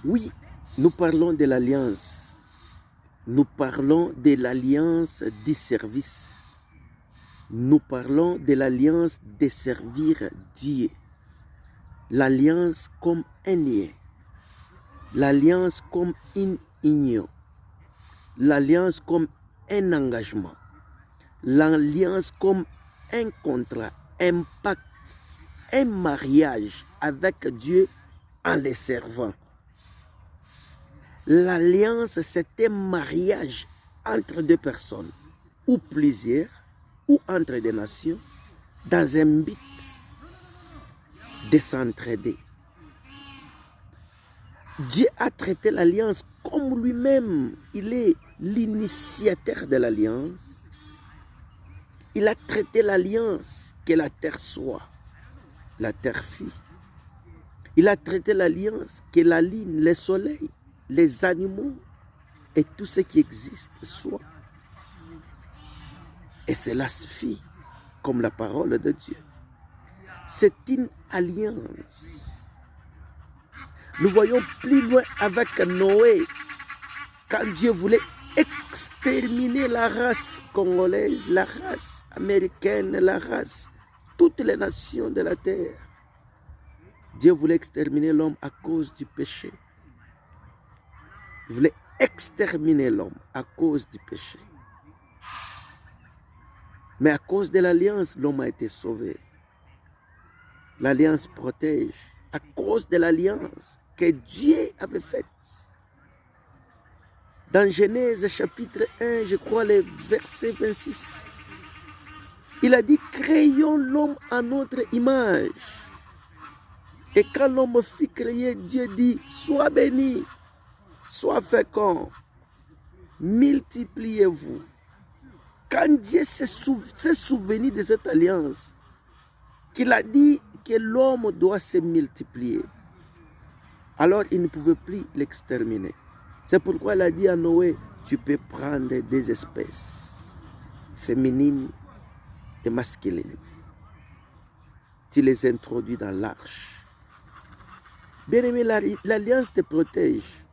Oui, nous parlons de l'alliance. Nous parlons de l'alliance du service. Nous parlons de l'alliance de servir Dieu. L'alliance comme un lien. L'alliance comme une union. L'alliance comme un engagement. L'alliance comme un contrat, un pacte, un mariage avec Dieu en les servant. L'alliance, c'est un mariage entre deux personnes, ou plusieurs, ou entre des nations, dans un but de s'entraider. Dieu a traité l'alliance comme lui-même. Il est l'initiateur de l'alliance. Il a traité l'alliance que la terre soit, la terre fut. Il a traité l'alliance que la lune, le soleil, les animaux et tout ce qui existe soit. Et cela se fit comme la parole de Dieu. C'est une alliance. Nous voyons plus loin avec Noé, quand Dieu voulait exterminer la race congolaise, la race américaine, la race, toutes les nations de la terre. Dieu voulait exterminer l'homme à cause du péché. Il voulait exterminer l'homme à cause du péché. Mais à cause de l'alliance, l'homme a été sauvé. L'alliance protège. À cause de l'alliance que Dieu avait faite. Dans Genèse chapitre 1, je crois le verset 26, il a dit, créons l'homme à notre image. Et quand l'homme fut créé, Dieu dit, sois béni, sois fécond, multipliez-vous. Quand Dieu s'est souvenu de cette alliance, qu'il a dit que l'homme doit se multiplier, alors il ne pouvait plus l'exterminer. C'est pourquoi il a dit à Noé, tu peux prendre des espèces féminines et masculines. Tu les introduis dans l'arche. Bien aimé, l'alliance te protège.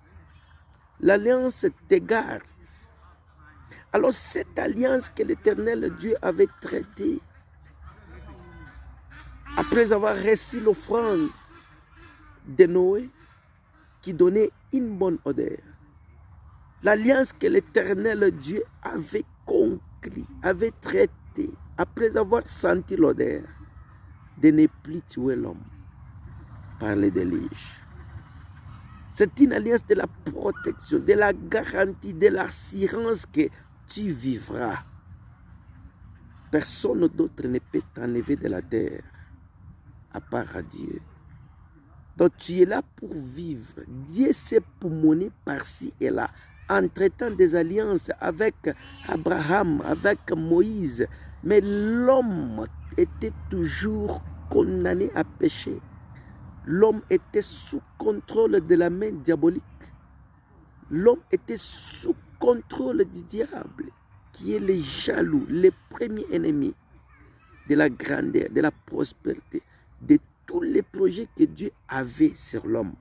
L'alliance te garde. Alors cette alliance que l'Éternel Dieu avait traitée, après avoir reçu l'offrande de Noé, qui donnait une bonne odeur, l'alliance que l'Éternel Dieu avait conclue, avait traitée, après avoir senti l'odeur, de ne plus tuer l'homme par les déluges. C'est une alliance de la protection, de la garantie, de l'assurance que tu vivras. Personne d'autre ne peut t'enlever de la terre, à part Dieu. Donc tu es là pour vivre. Dieu s'est poumoné par-ci et là, en traitant des alliances avec Abraham, avec Moïse. Mais l'homme était toujours condamné à pécher. L'homme était sous contrôle de la main diabolique. L'homme était sous contrôle du diable, qui est le jaloux, le premier ennemi de la grandeur, de la prospérité, de tous les projets que Dieu avait sur l'homme.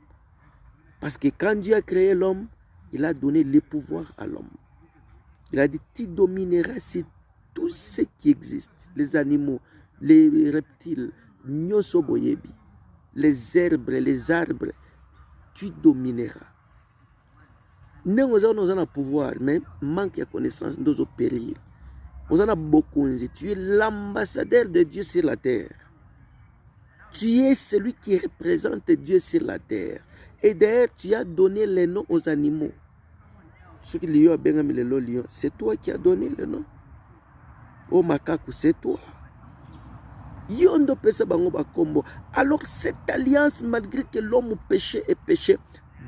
Parce que quand Dieu a créé l'homme, il a donné le pouvoir à l'homme. Il a dit, tu domineras sur tout ce qui existe, les animaux, les reptiles, les herbes, les arbres, tu domineras. Nous avons un pouvoir, mais manque de connaissance, nous avons périr. Nous avons beaucoup. Tu es l'ambassadeur de Dieu sur la terre. Tu es celui qui représente Dieu sur la terre. Et d'ailleurs, tu as donné les noms aux animaux. Ce que lion a bien mis le lion, c'est toi qui as donné le nom. Au macaque, c'est toi. Yondo pesa bango bakombo. Alors cette alliance, malgré que l'homme péchait et péchait,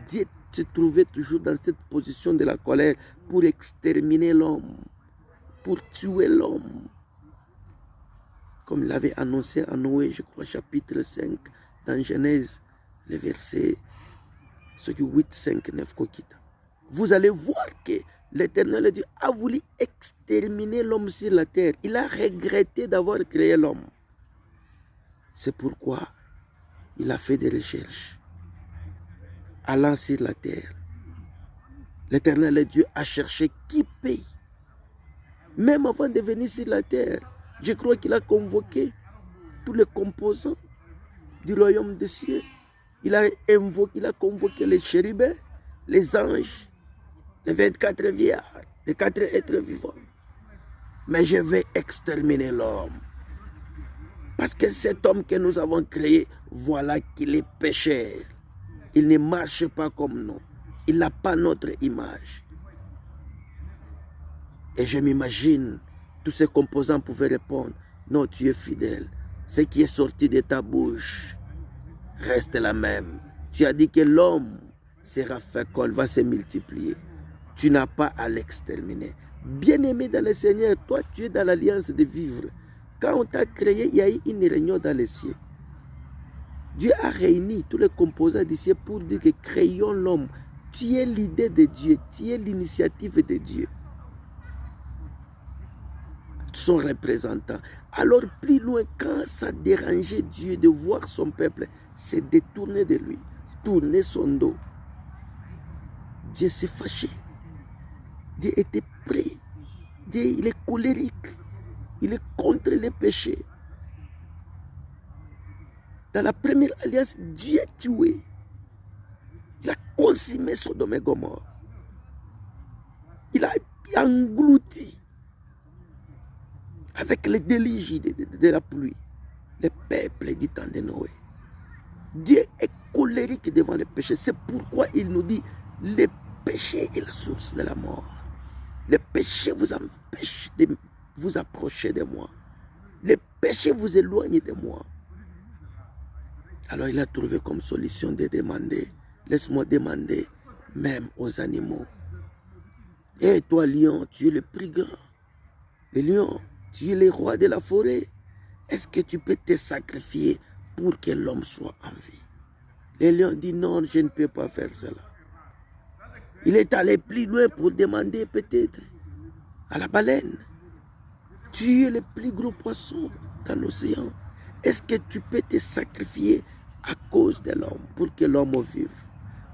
Dieu se trouvait toujours dans cette position de la colère pour exterminer l'homme, pour tuer l'homme. Comme l'avait annoncé à Noé, je crois, chapitre 5, dans Genèse, le verset 8, 5, 9, Kokita. Vous allez voir que l'Éternel Dieu a voulu exterminer l'homme sur la terre. Il a regretté d'avoir créé l'homme. C'est pourquoi il a fait des recherches. allant sur la terre. L'Éternel est Dieu a cherché qui paye. Même avant de venir sur la terre, je crois qu'il a convoqué tous les composants du royaume des cieux. Il a convoqué les chérubins, les anges, les 24 vieillards, les 4 êtres vivants. Mais je vais exterminer l'homme. Parce que cet homme que nous avons créé, voilà qu'il est pécheur. Il ne marche pas comme nous. Il n'a pas notre image. Et je m'imagine, tous ces composants pouvaient répondre, non, tu es fidèle. Ce qui est sorti de ta bouche reste la même. Tu as dit que l'homme sera fécond, va se multiplier. Tu n'as pas à l'exterminer. Bien-aimé dans le Seigneur, toi, tu es dans l'alliance de vivre. Quand on t'a créé, il y a eu une réunion dans les cieux. Dieu a réuni tous les composants du ciel pour dire que créons l'homme. Tu es l'idée de Dieu, tu es l'initiative de Dieu. Son représentant. Alors plus loin, quand ça dérangeait Dieu de voir son peuple se détourner de lui, tourner son dos, Dieu s'est fâché. Dieu était prêt. Dieu, il est colérique. Il est contre les péchés. Dans la première alliance, Dieu a tué. Il a consumé Sodome et Gomorrhe. Il a englouti avec les déluges de la pluie le peuple du temps de Noé. Dieu est colérique devant le péché. C'est pourquoi il nous dit, le péché est la source de la mort. Le péché vous empêche de vous approcher de moi. Le péché vous éloigne de moi. Alors il a trouvé comme solution de demander, laisse-moi demander même aux animaux. Et toi, lion, tu es le plus grand. Le lion, tu es le roi de la forêt. Est-ce que tu peux te sacrifier pour que l'homme soit en vie? Le lion dit non, je ne peux pas faire cela. Il est allé plus loin pour demander peut-être à la baleine. Tu es le plus gros poisson dans l'océan. Est-ce que tu peux te sacrifier à cause de l'homme pour que l'homme vive?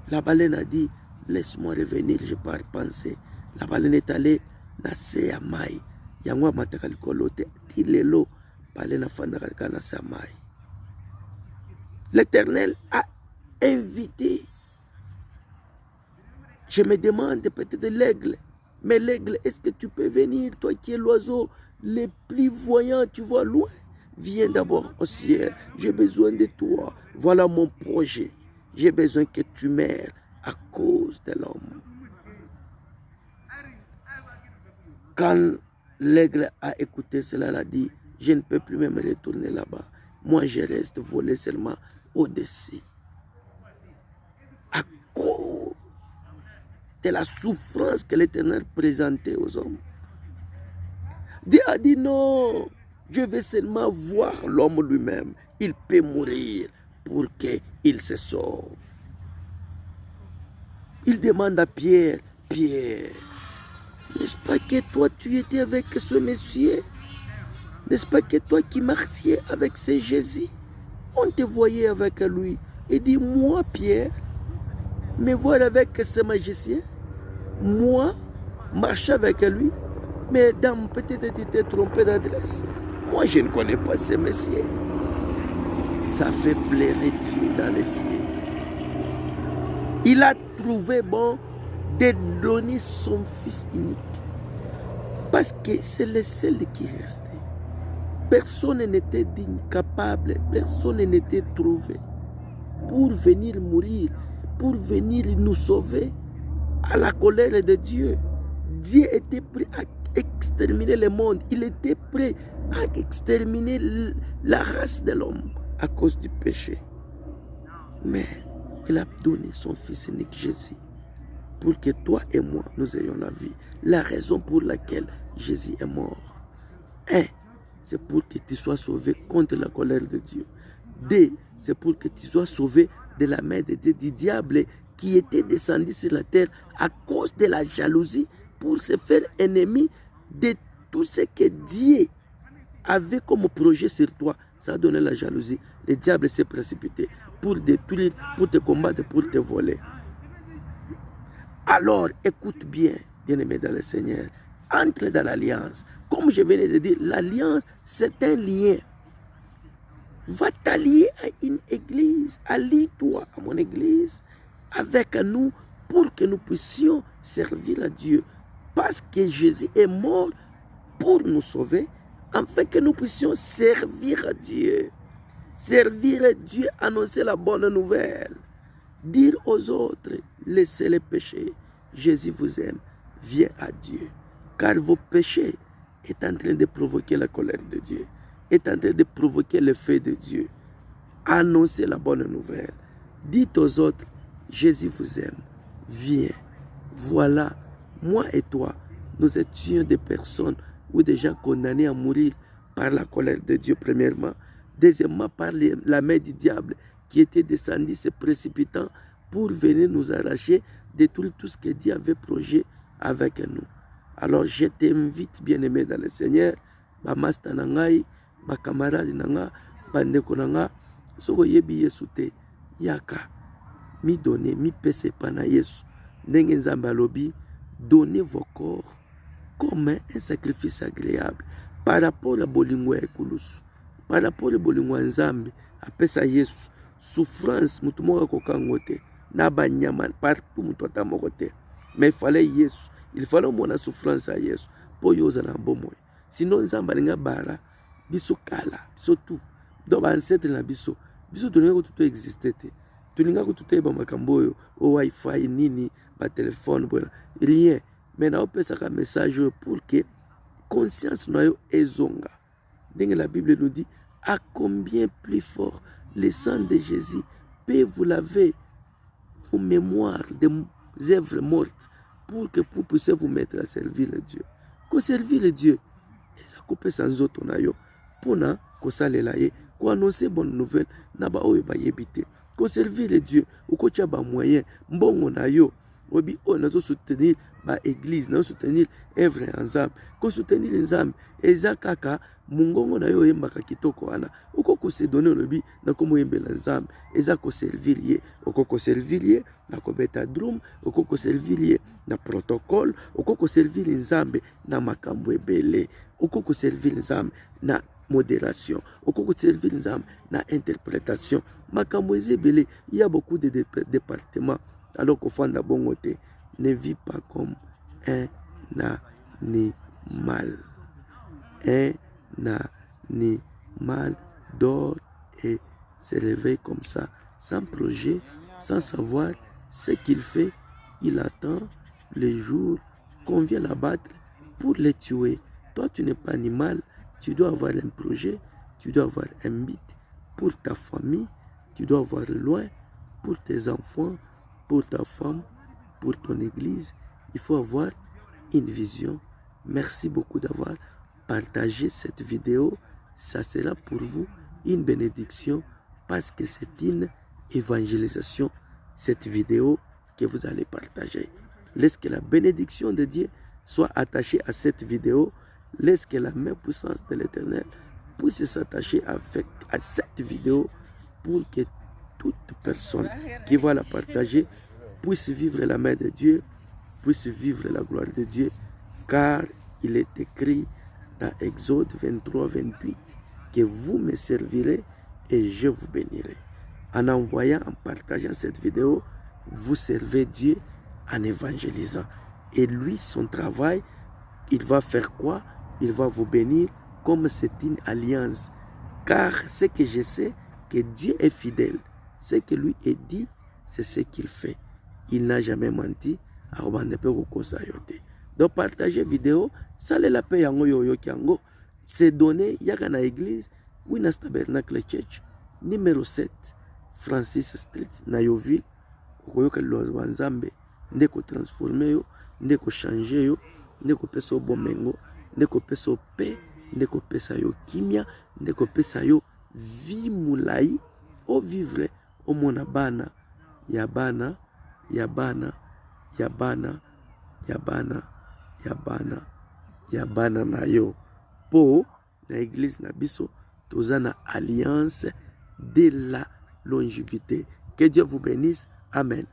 La baleine a dit, laisse-moi revenir, je pars penser. La baleine est allée nasser à Maï. Yangwa matakalikolote tilelo baleine fandakalika nasser à Maï. L'Éternel a invité. Je me demande peut-être l'aigle. Mais l'aigle, est-ce que tu peux venir, toi qui es l'oiseau le plus voyant, tu vois loin? Viens d'abord au ciel. J'ai besoin de toi. Voilà mon projet. J'ai besoin que tu meurs à cause de l'homme. Quand l'aigle a écouté cela, il a dit, je ne peux plus même retourner là-bas. Moi, je reste volé seulement au-dessus. À cause de la souffrance que l'Éternel présentait aux hommes. Dieu a dit non, je vais seulement voir l'homme lui-même. Il peut mourir pour qu'il se sauve. Il demande à Pierre, Pierre, n'est-ce pas que toi tu étais avec ce monsieur? N'est-ce pas que toi qui marchais avec ce Jésus? On te voyait avec lui. Et dit, moi Pierre, me voir avec ce magicien, moi, marcher avec lui, mais dame, peut-être tu t'es trompé d'adresse. Moi, je ne connais pas ce monsieur. Ça fait plaire Dieu dans les cieux. Il a trouvé bon de donner son fils unique. Parce que c'est le seul qui restait. Personne n'était digne, capable, personne n'était trouvé pour venir mourir, pour venir nous sauver à la colère de Dieu. Dieu était prêt à exterminer le monde. Il était prêt à exterminer la race de l'homme à cause du péché. Mais il a donné son fils unique Jésus pour que toi et moi nous ayons la vie. La raison pour laquelle Jésus est mort, c'est pour que tu sois sauvé contre la colère de Dieu. 2, c'est pour que tu sois sauvé de la main de Dieu, du diable qui était descendu sur la terre à cause de la jalousie pour se faire ennemi de tout ce que Dieu avait comme projet sur toi. Ça a donné la jalousie. Le diable s'est précipité pour détruire, pour te combattre, pour te voler. Alors, écoute bien, bien-aimé dans le Seigneur. Entre dans l'alliance. Comme je venais de dire, l'alliance, c'est un lien. Va t'allier à une église. Allie-toi à mon église avec nous pour que nous puissions servir à Dieu. Parce que Jésus est mort pour nous sauver, afin que nous puissions servir à Dieu. Servir à Dieu, annoncer la bonne nouvelle. Dire aux autres, laissez les péchés. Jésus vous aime. Viens à Dieu. Car vos péchés est en train de provoquer la colère de Dieu. Est en train de provoquer le feu de Dieu. Annoncez la bonne nouvelle. Dites aux autres, Jésus vous aime. Viens. Voilà, moi et toi, nous étions des personnes ou des gens condamnés à mourir par la colère de Dieu, premièrement. Deuxièmement, par la main du diable qui était descendue, se précipitant pour venir nous arracher de tout ce que Dieu avait projet avec nous. Alors, je t'invite, bien-aimé dans le Seigneur, ba master nangai, ba camarade nanga, ba ndeko nanga, soko yebi Yesu te, yaka, mi donner, mi pese pana Yesu. Ndenge nzambe alobi, donnez vos corps comme un sacrifice agréable par rapport à bolingo ya ekulusu, par rapport à bolingo ya nzambe, apesa Yesu, souffrance mutu moko kokango te, na banyama partout mutu atamoko te. Mais il fallait Yesu, il fallait mona souffrance à Yesu, po yoza na bomoy. Sinon nzambe alinga bara, biso kala, biso tout. Donc ancêtre na biso, biso tolinga ko tout exister te. Tolinga ko tout ba makambo oyo, o wifi nini, ba téléphone, rien. Maintenant, on peut faire un message pour que conscience noyo ezonga. Donc la Bible nous dit, à combien plus fort le sang de Jésus peut vous laver vos mémoires des œuvres mortes pour que vous puissiez vous mettre à servir le Dieu. Ko servir le Dieu, et ça coupe sans autre nayo, pour na ko salela ye, ko annoncer bonne nouvelle na ba oyo ba yebite. Ko servir le Dieu, ou ko tia ba moyen, mbongo nayo. Obi on a soutenir ba église, na soutenir œuvre ensemble, ko soutenir ensemble, eza kaka mungongo na yo yembaka kitoko wana. Uko ko se donner lobi na komo yembela ensemble, eza ko servir ye, uko ko servir ye na ko beta drum, uko ko servir ye na protocole, uko ko servir ensemble na makambo ebele, uko ko servir ensemble na modération, uko ko servir ensemble na interprétation. Makambo ezebele, il y a beaucoup de départements. Alors qu'au fond de la bonne côté, ne vit pas comme un animal. Un animal dort et se réveille comme ça, sans projet, sans savoir ce qu'il fait. Il attend le jour qu'on vient l'abattre pour le tuer. Toi, tu n'es pas animal, tu dois avoir un projet, tu dois avoir un but pour ta famille, tu dois avoir loin pour tes enfants, pour ta femme, pour ton église. Il faut avoir une vision. Merci beaucoup d'avoir partagé cette vidéo. Ça sera pour vous une bénédiction parce que c'est une évangélisation, cette vidéo que vous allez partager. Laisse que la bénédiction de Dieu soit attachée à cette vidéo. Laisse que la main puissante de l'Éternel puisse s'attacher à cette vidéo pour que toute personne qui va la partager puisse vivre la main de Dieu, puisse vivre la gloire de Dieu, car il est écrit dans Exode 23, 28 que vous me servirez et je vous bénirai. En envoyant, en partageant cette vidéo, vous servez Dieu en évangélisant. Et lui, son travail, il va faire quoi? Il va vous bénir comme c'est une alliance. Car ce que je sais, que Dieu est fidèle. Ce que lui est dit, c'est ce qu'il fait. Il n'a jamais menti. Donc partagez vidéo, salez la paix yango yoyo kiango. C'est donné yaga na église, Winners Tabernacle Church, numéro 7, Francis Street, Nayoville. Okoyoka lwa nzambe, ndeko transformer yo, ndeko changer yo, ndeko pesa bomengo, ndeko pesa paix, ndeko pesa yo kimia, ndeko pesa yo vie mulai, o vivre o mona bana, ya bana, ya bana, ya bana, ya bana, ya bana, ya bana na yo. Po na église na biso toza na alliance de la longévité. Que Dieu vous bénisse. Amen.